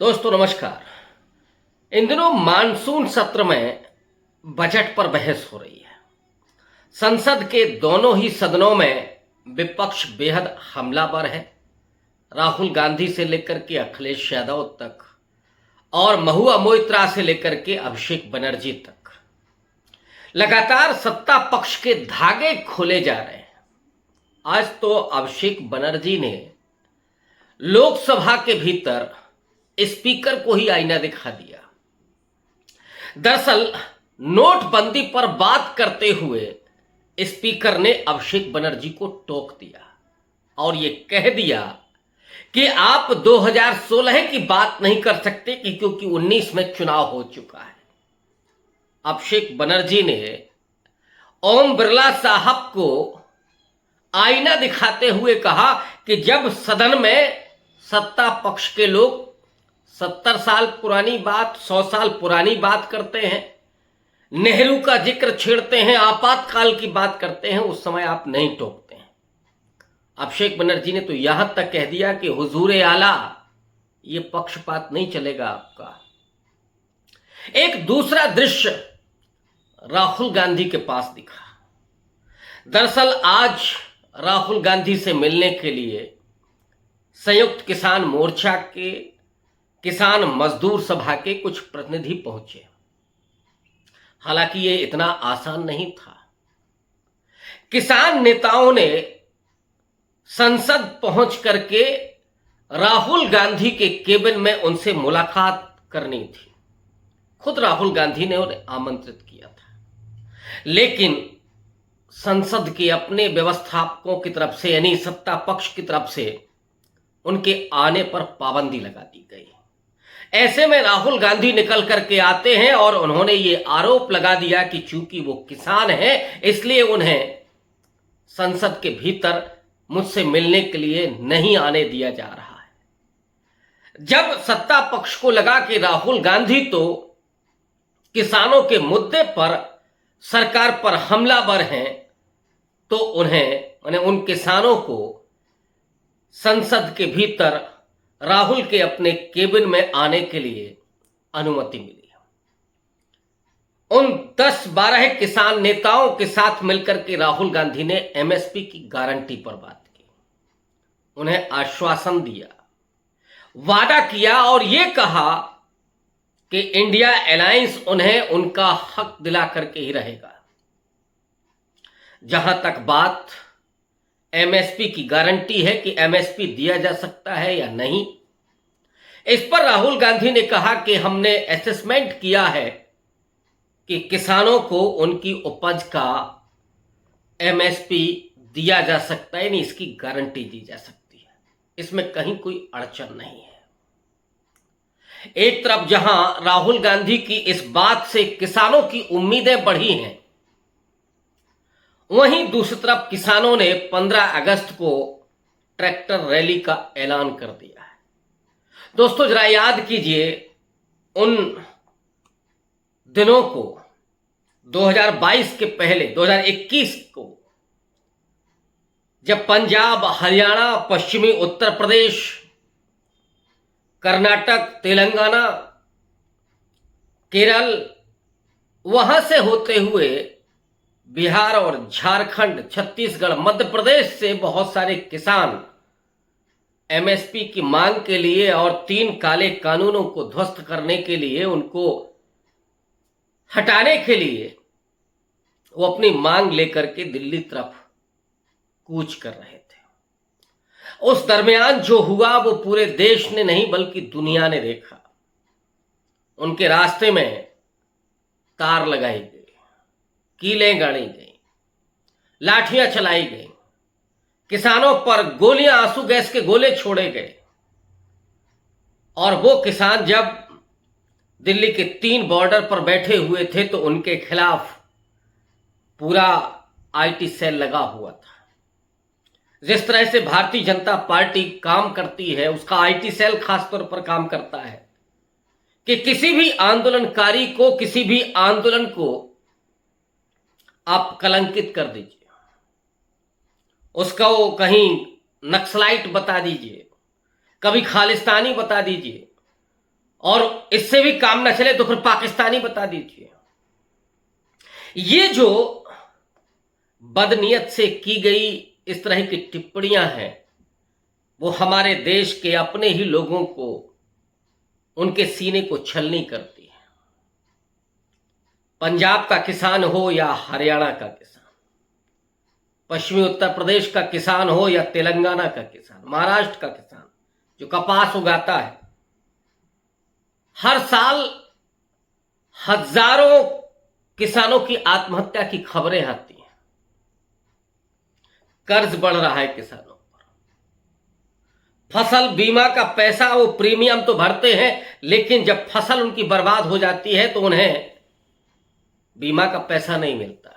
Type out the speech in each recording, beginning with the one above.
दोस्तों नमस्कार। इन दिनों मानसून सत्र में बजट पर बहस हो रही है। संसद के दोनों ही सदनों में विपक्ष बेहद हमलावर है। राहुल गांधी से लेकर के अखिलेश यादव तक और महुआ मोइत्रा से लेकर के अभिषेक बनर्जी तक लगातार सत्ता पक्ष के धागे खोले जा रहे हैं। आज तो अभिषेक बनर्जी ने लोकसभा के भीतर स्पीकर को ही आईना दिखा दिया। दरअसल नोटबंदी पर बात करते हुए स्पीकर ने अभिषेक बनर्जी को टोक दिया और ये कह दिया कि आप 2016 की बात नहीं कर सकते कि क्योंकि 19 में चुनाव हो चुका है। अभिषेक बनर्जी ने ओम बिरला साहब को आईना दिखाते हुए कहा कि जब सदन में सत्ता पक्ष के लोग 70 साल पुरानी बात 100 साल पुरानी बात करते हैं, नेहरू का जिक्र छेड़ते हैं, आपातकाल की बात करते हैं, उस समय आप नहीं टोकते हैं। अभिषेक बनर्जी ने तो यहां तक कह दिया कि हुजूर आला ये पक्षपात नहीं चलेगा आपका। एक दूसरा दृश्य राहुल गांधी के पास दिखा। दरअसल आज राहुल गांधी से मिलने के लिए संयुक्त किसान मोर्चा के किसान मजदूर सभा के कुछ प्रतिनिधि पहुंचे। हालांकि ये इतना आसान नहीं था। किसान नेताओं ने संसद पहुंच करके राहुल गांधी के केबिन में उनसे मुलाकात करनी थी। खुद राहुल गांधी ने उन्हें आमंत्रित किया था, लेकिन संसद के अपने व्यवस्थापकों की तरफ से यानी सत्ता पक्ष की तरफ से उनके आने पर पाबंदी लगा दी गई। ऐसे में राहुल गांधी निकल करके आते हैं और उन्होंने ये आरोप लगा दिया कि चूंकि वो किसान हैं इसलिए उन्हें संसद के भीतर मुझसे मिलने के लिए नहीं आने दिया जा रहा है। जब सत्ता पक्ष को लगा कि राहुल गांधी तो किसानों के मुद्दे पर सरकार पर हमलावर हैं, तो उन्हें उन किसानों को संसद के भीतर राहुल के अपने केबिन में आने के लिए अनुमति मिली। उन 10-12 किसान नेताओं के साथ मिलकर के राहुल गांधी ने एमएसपी की गारंटी पर बात की, उन्हें आश्वासन दिया, वादा किया और यह कहा कि इंडिया अलायंस उन्हें उनका हक दिला करके ही रहेगा। जहां तक बात एमएसपी की गारंटी है कि एमएसपी दिया जा सकता है या नहीं, इस पर राहुल गांधी ने कहा कि हमने असेसमेंट किया है कि किसानों को उनकी उपज का एमएसपी दिया जा सकता है, नहीं इसकी गारंटी दी जा सकती है, इसमें कहीं कोई अड़चन नहीं है। एक तरफ जहां राहुल गांधी की इस बात से किसानों की उम्मीदें बढ़ी हैं, वहीं दूसरी तरफ किसानों ने 15 अगस्त को ट्रैक्टर रैली का ऐलान कर दिया है। दोस्तों जरा याद कीजिए उन दिनों को, 2022 के पहले 2021 को, जब पंजाब, हरियाणा, पश्चिमी उत्तर प्रदेश, कर्नाटक, तेलंगाना, केरल, वहां से होते हुए बिहार और झारखंड, छत्तीसगढ़, मध्य प्रदेश से बहुत सारे किसान एमएसपी की मांग के लिए और 3 काले कानूनों को ध्वस्त करने के लिए, उनको हटाने के लिए वो अपनी मांग लेकर के दिल्ली तरफ कूच कर रहे थे। उस दरमियान जो हुआ वो पूरे देश ने नहीं बल्कि दुनिया ने देखा। उनके रास्ते में तार लगाई गई, कीलें गाड़ी गई, लाठियां चलाई गई, किसानों पर गोलियां, आंसू गैस के गोले छोड़े गए। और वो किसान जब दिल्ली के 3 बॉर्डर पर बैठे हुए थे तो उनके खिलाफ पूरा आईटी सेल लगा हुआ था। जिस तरह से भारतीय जनता पार्टी काम करती है, उसका आईटी सेल खासतौर पर काम करता है कि किसी भी आंदोलनकारी को, किसी भी आंदोलन को आप कलंकित कर दीजिए, उसका वो कहीं नक्सलाइट बता दीजिए, कभी खालिस्तानी बता दीजिए, और इससे भी काम न चले तो फिर पाकिस्तानी बता दीजिए। ये जो बदनीयत से की गई इस तरह की टिप्पणियां हैं, वो हमारे देश के अपने ही लोगों को, उनके सीने को छलनी करती है। पंजाब का किसान हो या हरियाणा का किसान, पश्चिमी उत्तर प्रदेश का किसान हो या तेलंगाना का किसान, महाराष्ट्र का किसान जो कपास उगाता है, हर साल हजारों किसानों की आत्महत्या की खबरें आती हैं। कर्ज बढ़ रहा है किसानों पर, फसल बीमा का पैसा, वो प्रीमियम तो भरते हैं, लेकिन जब फसल उनकी बर्बाद हो जाती है तो उन्हें बीमा का पैसा नहीं मिलता।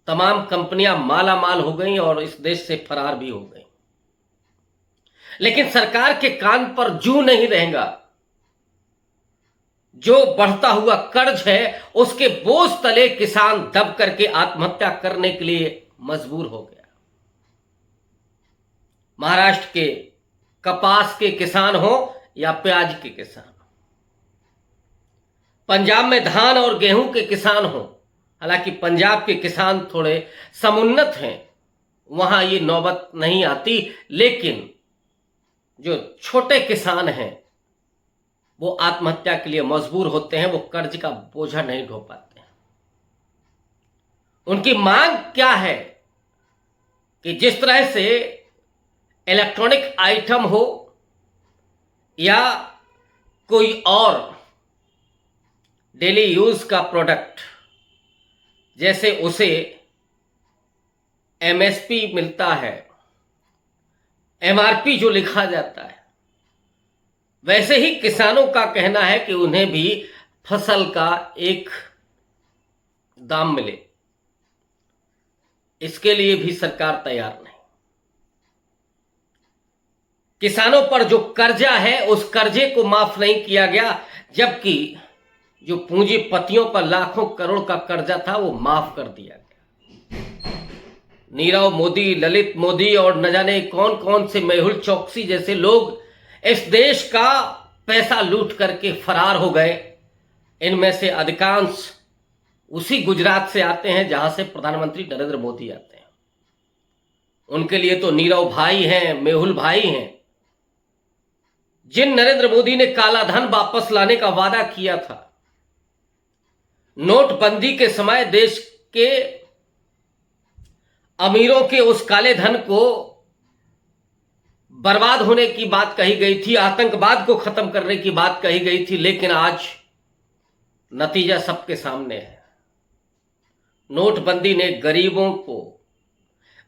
तमाम कंपनियां माला माल हो गई और इस देश से फरार भी हो गई। लेकिन सरकार के कान पर जूं नहीं रहेगा। जो बढ़ता हुआ कर्ज है उसके बोझ तले किसान दब करके आत्महत्या करने के लिए मजबूर हो गया। महाराष्ट्र के कपास के किसान हो या प्याज के किसान, पंजाब में धान और गेहूं के किसान हो, हालांकि पंजाब के किसान थोड़े समुन्नत हैं, वहां ये नौबत नहीं आती, लेकिन जो छोटे किसान हैं वो आत्महत्या के लिए मजबूर होते हैं। वो कर्ज का बोझा नहीं ढो पाते हैं। उनकी मांग क्या है कि जिस तरह से इलेक्ट्रॉनिक आइटम हो या कोई और डेली यूज का प्रोडक्ट, जैसे उसे एमएसपी मिलता है, एमआरपी जो लिखा जाता है, वैसे ही किसानों का कहना है कि उन्हें भी फसल का एक दाम मिले। इसके लिए भी सरकार तैयार नहीं। किसानों पर जो कर्जा है उस कर्जे को माफ नहीं किया गया, जबकि जो पूंजीपतियों पर लाखों करोड़ का कर्जा था वो माफ कर दिया गया। नीरव मोदी, ललित मोदी और न जाने कौन कौन से मेहुल चौकसी जैसे लोग इस देश का पैसा लूट करके फरार हो गए। इनमें से अधिकांश उसी गुजरात से आते हैं जहां से प्रधानमंत्री नरेंद्र मोदी आते हैं। उनके लिए तो नीरव भाई हैं, मेहुल भाई हैं। जिन नरेंद्र मोदी ने काला धन वापस लाने का वादा किया था, नोटबंदी के समय देश के अमीरों के उस काले धन को बर्बाद होने की बात कही गई थी, आतंकवाद को खत्म करने की बात कही गई थी, लेकिन आज नतीजा सबके सामने है। नोटबंदी ने गरीबों को,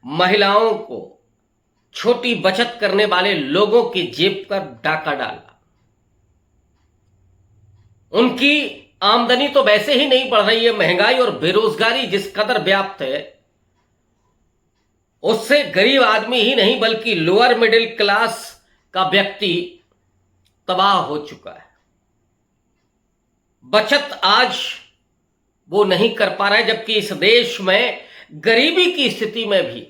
महिलाओं को, छोटी बचत करने वाले लोगों की जेब पर डाका डाला। उनकी आमदनी तो वैसे ही नहीं बढ़ रही है। महंगाई और बेरोजगारी जिस कदर व्याप्त है, उससे गरीब आदमी ही नहीं बल्कि लोअर मिडिल क्लास का व्यक्ति तबाह हो चुका है। बचत आज वो नहीं कर पा रहा है, जबकि इस देश में गरीबी की स्थिति में भी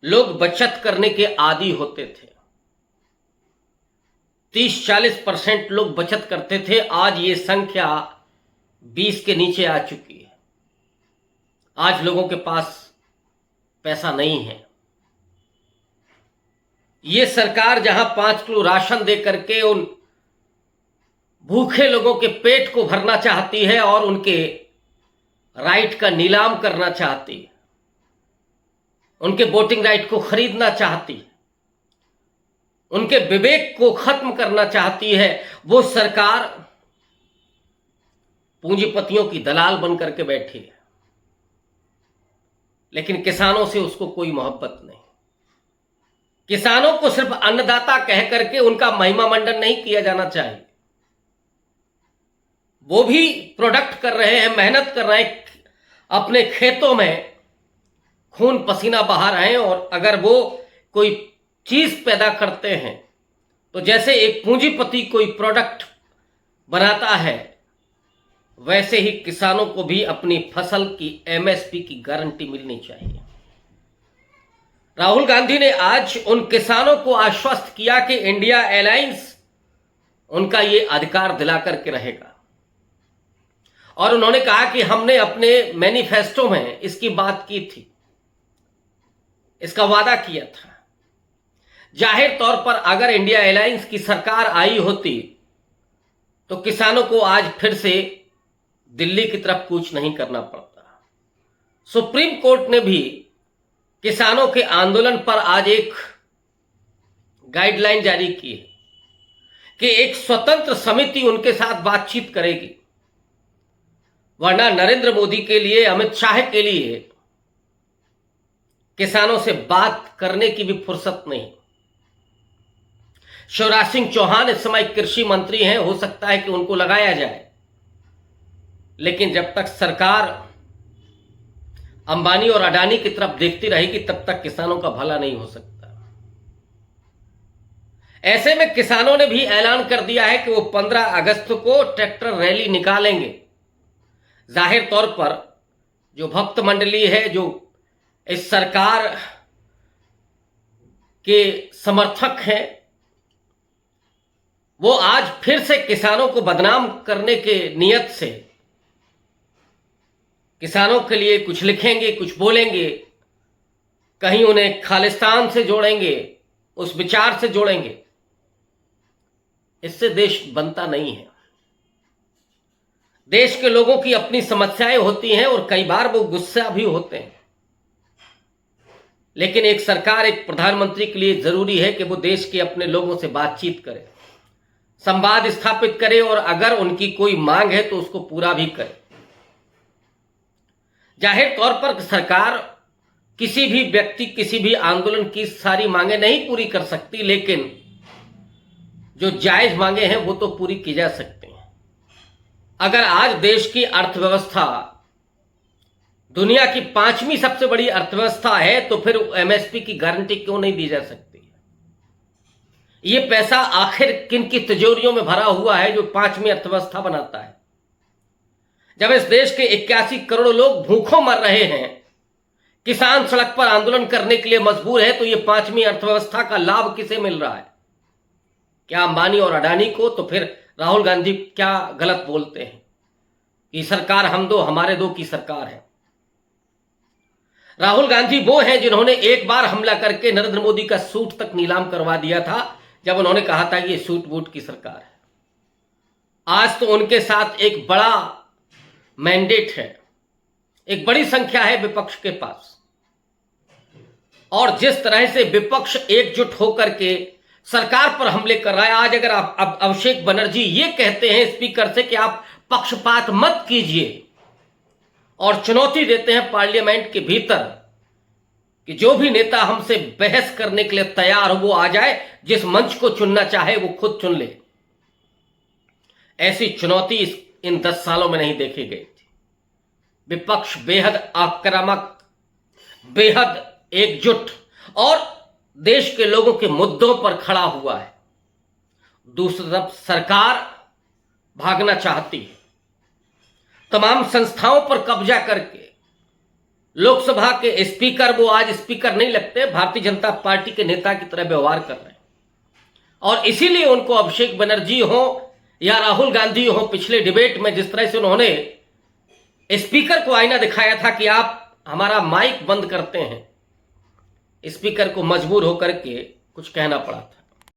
लोग बचत करने के आदी होते थे। 30-40% लोग बचत करते थे, आज ये संख्या 20 के नीचे आ चुकी है। आज लोगों के पास पैसा नहीं है। ये सरकार जहां 5 किलो राशन दे करके उन भूखे लोगों के पेट को भरना चाहती है और उनके राइट का नीलाम करना चाहती है, उनके वोटिंग राइट को खरीदना चाहती है, उनके विवेक को खत्म करना चाहती है, वो सरकार पूंजीपतियों की दलाल बन करके बैठी है। लेकिन किसानों से उसको कोई मोहब्बत नहीं। किसानों को सिर्फ अन्नदाता कह करके उनका महिमा मंडन नहीं किया जाना चाहिए। वो भी प्रोडक्ट कर रहे हैं, मेहनत कर रहे हैं, अपने खेतों में खून पसीना बहा रहे हैं, और अगर वो कोई चीज पैदा करते हैं तो जैसे एक पूंजीपति कोई प्रोडक्ट बनाता है, वैसे ही किसानों को भी अपनी फसल की एमएसपी की गारंटी मिलनी चाहिए। राहुल गांधी ने आज उन किसानों को आश्वस्त किया कि इंडिया अलायंस उनका ये अधिकार दिला करके रहेगा। और उन्होंने कहा कि हमने अपने मैनिफेस्टो में इसकी बात की थी, इसका वादा किया था। जाहिर तौर पर अगर इंडिया अलायंस की सरकार आई होती तो किसानों को आज फिर से दिल्ली की तरफ कूच नहीं करना पड़ता। सुप्रीम कोर्ट ने भी किसानों के आंदोलन पर आज एक गाइडलाइन जारी की है कि एक स्वतंत्र समिति उनके साथ बातचीत करेगी, वरना नरेंद्र मोदी के लिए, अमित शाह के लिए किसानों से बात करने की भी फुर्सत नहीं। शिवराज सिंह चौहान इस समय कृषि मंत्री हैं, हो सकता है कि उनको लगाया जाए, लेकिन जब तक सरकार अंबानी और अडानी की तरफ देखती रहेगी तब तक किसानों का भला नहीं हो सकता। ऐसे में किसानों ने भी ऐलान कर दिया है कि वो 15 अगस्त को ट्रैक्टर रैली निकालेंगे। जाहिर तौर पर जो भक्त मंडली है, जो इस सरकार के समर्थक हैं, वो आज फिर से किसानों को बदनाम करने के नियत से किसानों के लिए कुछ लिखेंगे, कुछ बोलेंगे, कहीं उन्हें खालिस्तान से जोड़ेंगे, उस विचार से जोड़ेंगे। इससे देश बनता नहीं है। देश के लोगों की अपनी समस्याएं होती हैं और कई बार वो गुस्सा भी होते हैं, लेकिन एक सरकार, एक प्रधानमंत्री के लिए जरूरी है कि वो देश के अपने लोगों से बातचीत करे, संवाद स्थापित करे और अगर उनकी कोई मांग है तो उसको पूरा भी करे। जाहिर तौर पर सरकार किसी भी व्यक्ति, किसी भी आंदोलन की सारी मांगे नहीं पूरी कर सकती, लेकिन जो जायज मांगे हैं वो तो पूरी की जा सकती हैं। अगर आज देश की अर्थव्यवस्था दुनिया की 5वीं सबसे बड़ी अर्थव्यवस्था है तो फिर एमएसपी की गारंटी क्यों नहीं दी जा सकती? ये पैसा आखिर किन की तिजोरियों में भरा हुआ है जो 5वीं अर्थव्यवस्था बनाता है? जब इस देश के 81 करोड़ लोग भूखों मर रहे हैं, किसान सड़क पर आंदोलन करने के लिए मजबूर है, तो ये 5वीं अर्थव्यवस्था का लाभ किसे मिल रहा है? क्या अंबानी और अडानी को? तो फिर राहुल गांधी क्या गलत बोलते हैं कि सरकार हम दो हमारे दो की सरकार है? राहुल गांधी वो हैं जिन्होंने एक बार हमला करके नरेंद्र मोदी का सूट तक नीलाम करवा दिया था, जब उन्होंने कहा था कि ये सूट बूट की सरकार है। आज तो उनके साथ एक बड़ा मैंडेट है, एक बड़ी संख्या है विपक्ष के पास, और जिस तरह से विपक्ष एकजुट होकर के सरकार पर हमले कर रहा है। आज अगर आप अभिषेक बनर्जी ये कहते हैं स्पीकर से कि आप पक्षपात मत कीजिए, और चुनौती देते हैं पार्लियामेंट के भीतर कि जो भी नेता हमसे बहस करने के लिए तैयार हो वो आ जाए, जिस मंच को चुनना चाहे वो खुद चुन ले। ऐसी चुनौती इन 10 सालों में नहीं देखी गई थी। विपक्ष बेहद आक्रामक, बेहद एकजुट और देश के लोगों के मुद्दों पर खड़ा हुआ है। दूसरी तरफ सरकार भागना चाहती है, तमाम संस्थाओं पर कब्जा करके। लोकसभा के स्पीकर, वो आज स्पीकर नहीं लगते, भारतीय जनता पार्टी के नेता की तरह व्यवहार कर रहे हैं, और इसीलिए उनको अभिषेक बनर्जी हो या राहुल गांधी हो, पिछले डिबेट में जिस तरह से उन्होंने स्पीकर को आईना दिखाया था कि आप हमारा माइक बंद करते हैं, स्पीकर को मजबूर होकर के कुछ कहना पड़ा था।